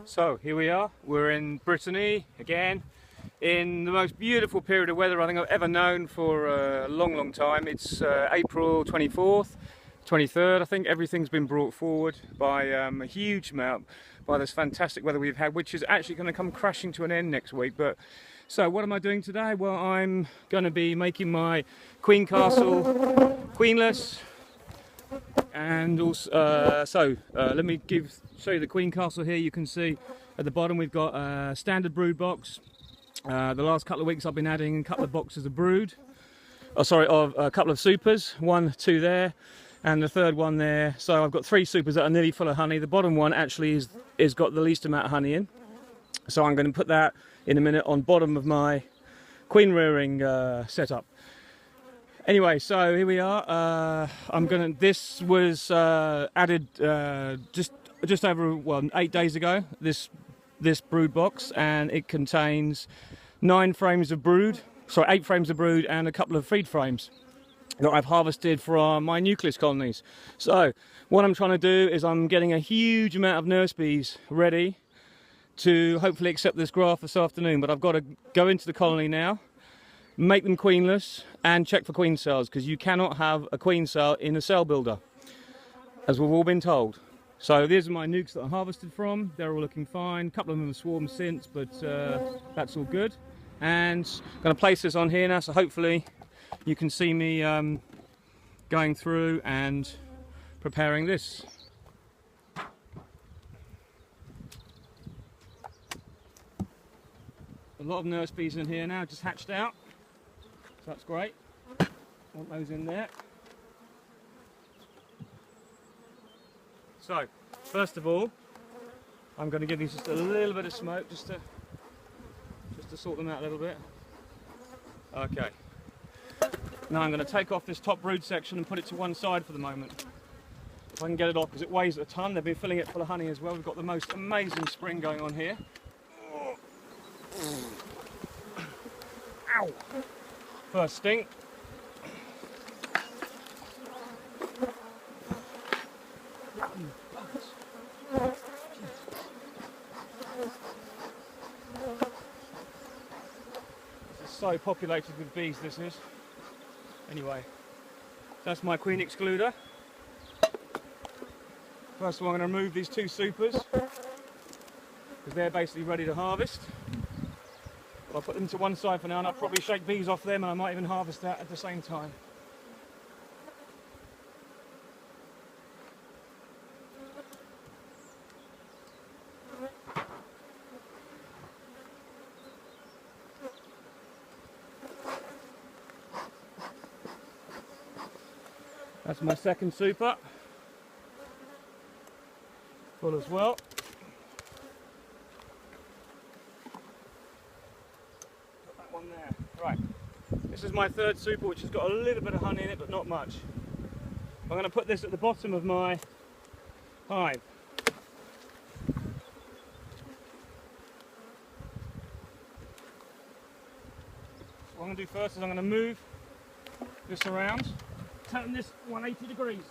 So here we are, we're in Brittany again, in the most beautiful period of weather I think I've ever known for a long time. It's April 24th, 23rd, I think. Everything's been brought forward by a huge amount by this fantastic weather we've had, which is actually going to come crashing to an end next week. But so what am I doing today? Well, I'm going to be making my Queen Castle queenless. And also, let me show you the Queen Castle here. You can see at the bottom we've got a standard brood box. The last couple of weeks I've been adding a couple of boxes of brood. Of a couple of supers, 1, 2 there, and the third one there. So I've got 3 supers that are nearly full of honey. The bottom one actually is got the least amount of honey in. So I'm going to put that in a minute on bottom of my queen rearing setup. Anyway, so here we are. This was added just over 8 days ago. This brood box, and it contains 8 frames of brood, and a couple of feed frames that I've harvested from my nucleus colonies. So what I'm trying to do is I'm getting a huge amount of nurse bees ready to hopefully accept this graft this afternoon. But I've got to go into the colony now, make them queenless, and check for queen cells, because you cannot have a queen cell in a cell builder, as we've all been told. So these are my nukes that I harvested from. They're all looking fine. A couple of them have swarmed since, but that's all good. And I'm going to place this on here now, so hopefully you can see me going through and preparing this. A lot of nurse bees in here now, just hatched out. So that's great. Want those in there. So, first of all, I'm going to give these just a little bit of smoke, just to sort them out a little bit. Okay. Now I'm going to take off this top brood section and put it to one side for the moment. If I can get it off, because it weighs a ton. They've been filling it full of honey as well. We've got the most amazing spring going on here. Ow! First sting. This is so populated with bees, this is. Anyway, that's my queen excluder. First of all, I'm going to remove these 2 supers, because they're basically ready to harvest. I'll put them to one side for now, and I'll probably shake bees off them, and I might even harvest that at the same time. That's my second super, full as well. Put that one there. Right, this is my third super, which has got a little bit of honey in it, but not much. I'm going to put this at the bottom of my hive. What I'm going to do first is I'm going to move this around. Turn this 180 degrees.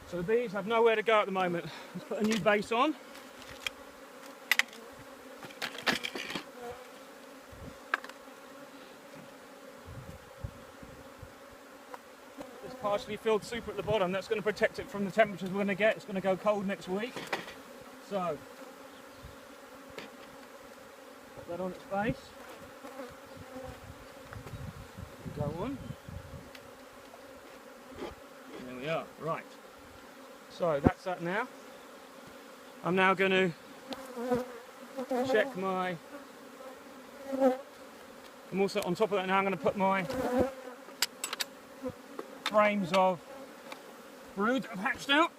So the bees have nowhere to go at the moment. Let's put a new base on. This partially filled super at the bottom, that's going to protect it from the temperatures we're going to get. It's going to go cold next week. So, put that on its base. Go on. There we are. Right. So that's that now. I'm now going to check my... I'm also on top of that now. I'm going to put my frames of brood that I've hatched out.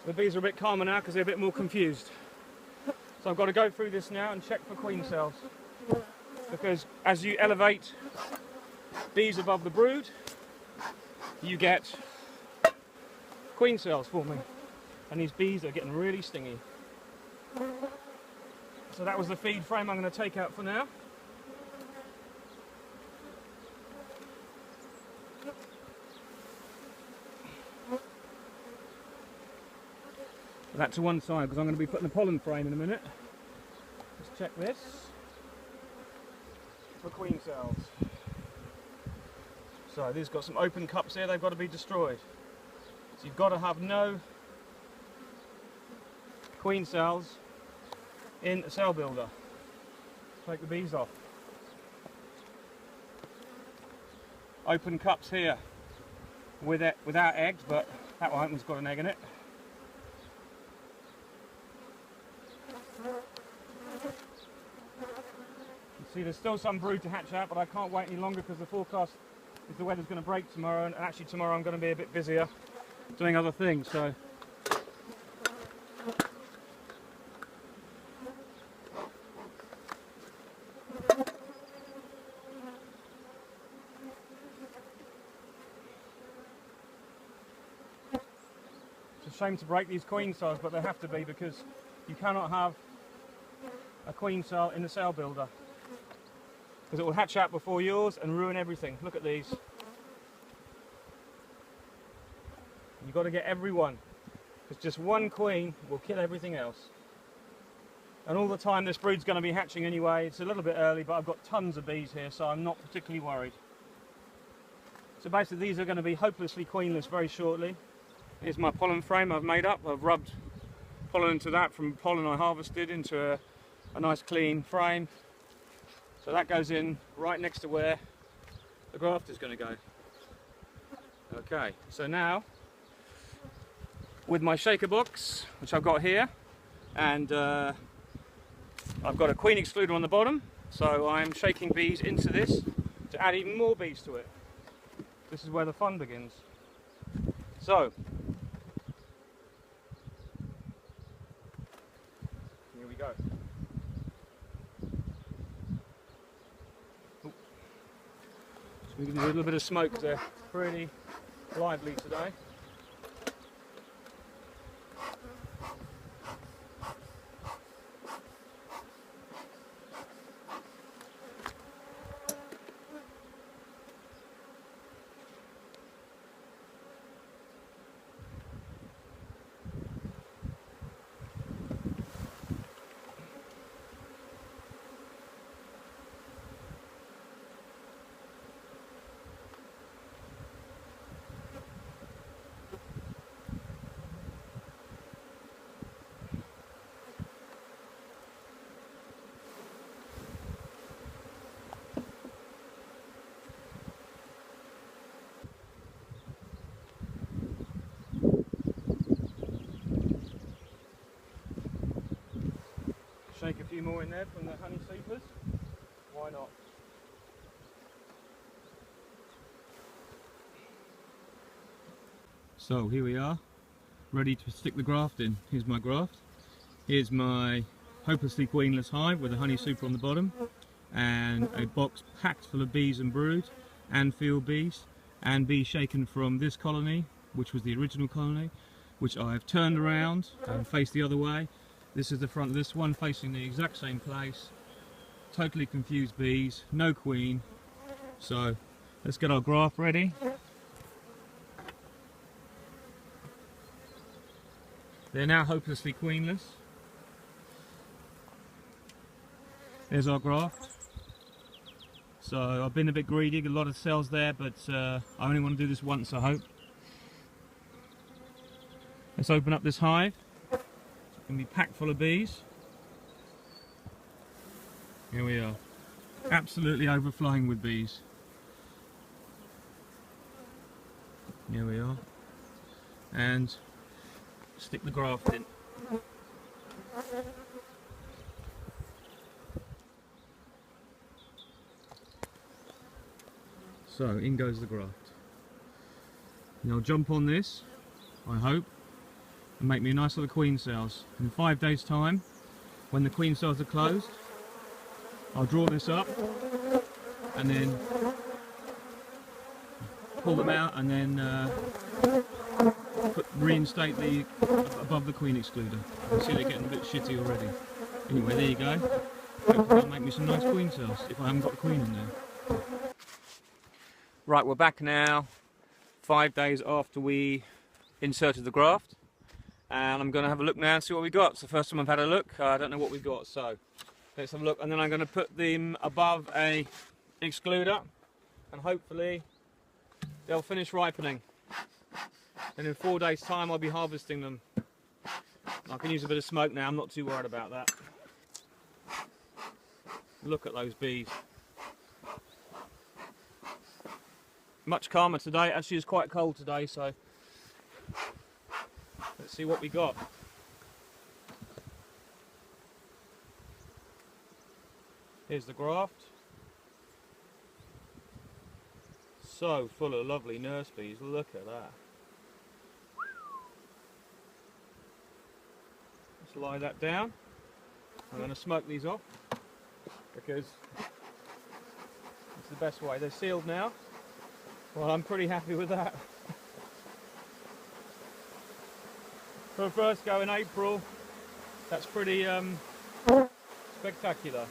The bees are a bit calmer now because they're a bit more confused. So I've got to go through this now and check for queen cells. Because as you elevate bees above the brood, you get queen cells forming. And these bees are getting really stingy. So that was the feed frame I'm going to take out for now. that to one side because I'm going to be putting the pollen frame in a minute. Let's check this for queen cells. So these got some open cups here, they've got to be destroyed. So you've got to have no queen cells in a cell builder. Take the bees off. Open cups here without eggs, but that one's got an egg in it. You see there's still some brood to hatch out, but I can't wait any longer because the forecast is the weather's going to break tomorrow, and actually tomorrow I'm going to be a bit busier doing other things. So it's a shame to break these queen cells, but they have to be because you cannot have a queen cell in the cell builder because it will hatch out before yours and ruin everything. Look at these. You've got to get everyone, because just one queen will kill everything else. And all the time this brood's going to be hatching anyway. It's a little bit early, but I've got tons of bees here, so I'm not particularly worried. So basically these are going to be hopelessly queenless very shortly. Here's my pollen frame I've made up. I've rubbed pollen into that from pollen I harvested into a nice clean frame. So that goes in right next to where the graft is going to go. Okay, so now with my shaker box, which I've got here, and I've got a queen excluder on the bottom, so I'm shaking bees into this to add even more bees to it. This is where the fun begins. So here we go. Ooh. So we can do a little bit of smoke there. Pretty lively today. Shake a few more in there from the honey supers. Why not? So here we are, ready to stick the graft in. Here's my graft. Here's my hopelessly queenless hive with a honey super on the bottom, and a box packed full of bees and brood, and field bees, and bees shaken from this colony, which was the original colony, which I've turned around and faced the other way. This is the front of this one, facing the exact same place. Totally confused bees, no queen. So let's get our graft ready. They're now hopelessly queenless. There's our graft. So I've been a bit greedy, a lot of cells there, but I only want to do this once, I hope. Let's open up this hive. It's going to be packed full of bees. Here we are, absolutely overflowing with bees. Here we are, and stick the graft in. So in goes the graft. Now I'll jump on this, I hope, and make me a nice little queen cells. In 5 days time, when the queen cells are closed, I'll draw this up and then pull them out and then reinstate the above the queen excluder. You can see they're getting a bit shitty already. Anyway, there you go. Hopefully that'll make me some nice queen cells if I haven't got the queen in there. Right, we're back now, 5 days after we inserted the graft, and I'm going to have a look now and see what we got. It's the first time I've had a look. I don't know what we've got, so let's have a look, and then I'm going to put them above a excluder, and hopefully they'll finish ripening, and in 4 days time I'll be harvesting them. I can use a bit of smoke now, I'm not too worried about that. Look at those bees. Much calmer today. Actually it's quite cold today, so let's see what we got. Here's the graft. So full of lovely nurse bees, look at that. Let's lie that down. I'm going to smoke these off because it's the best way. They're sealed now. Well, I'm pretty happy with that. For a first go in April, that's pretty spectacular.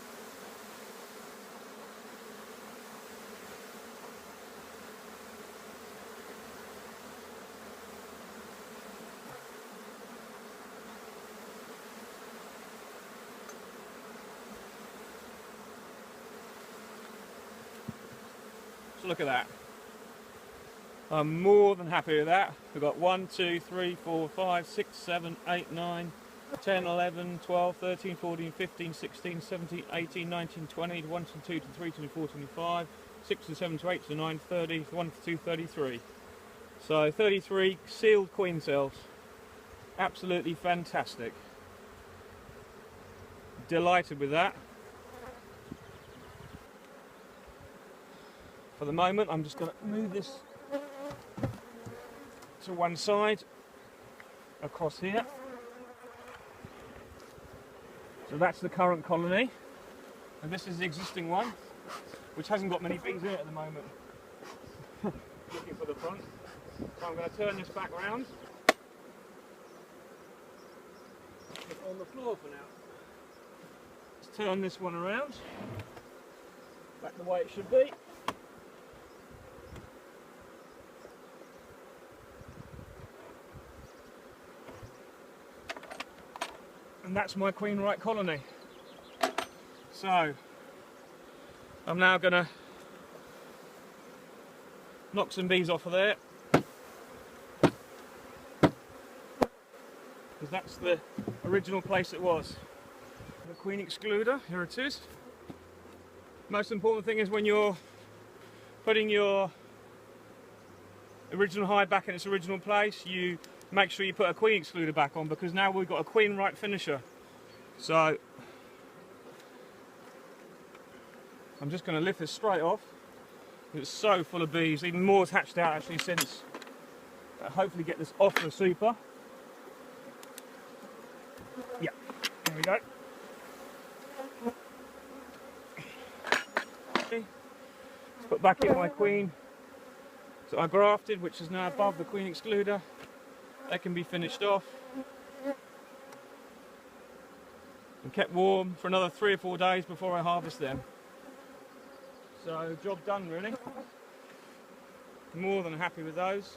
So look at that. I'm more than happy with that. We've got 1, 2, 3, 4, 5, 6, 7, 8, 9, 10, 11, 12, 13, 14, 15, 16, 17, 18, 19, 20, 1 to 2 to 3 to 4 to 5, 6 to 7 to 8 to 9, 30, 1 to 2, 33. So 33 sealed queen cells. Absolutely fantastic. Delighted with that. For the moment, I'm just going to move this to one side, across here. So that's the current colony, and this is the existing one, which hasn't got many bees in it at the moment. Looking for the front. So I'm going to turn this back round. Put it on the floor for now. Let's turn this one around, back the way it should be. And that's my Queen-Right colony. So I'm now going to knock some bees off of there, because that's the original place it was. The queen excluder, here it is. Most important thing is when you're putting your original hive back in its original place, you make sure you put a queen excluder back on, because now we've got a Queen-Right finisher. So I'm just going to lift this straight off. It's so full of bees. Even more has hatched out actually since. Hopefully get this off the super. Yeah, there we go. Put back in my queen that I grafted, which is now above the queen excluder. They can be finished off and kept warm for another 3 or 4 days before I harvest them. So job done really. More than happy with those.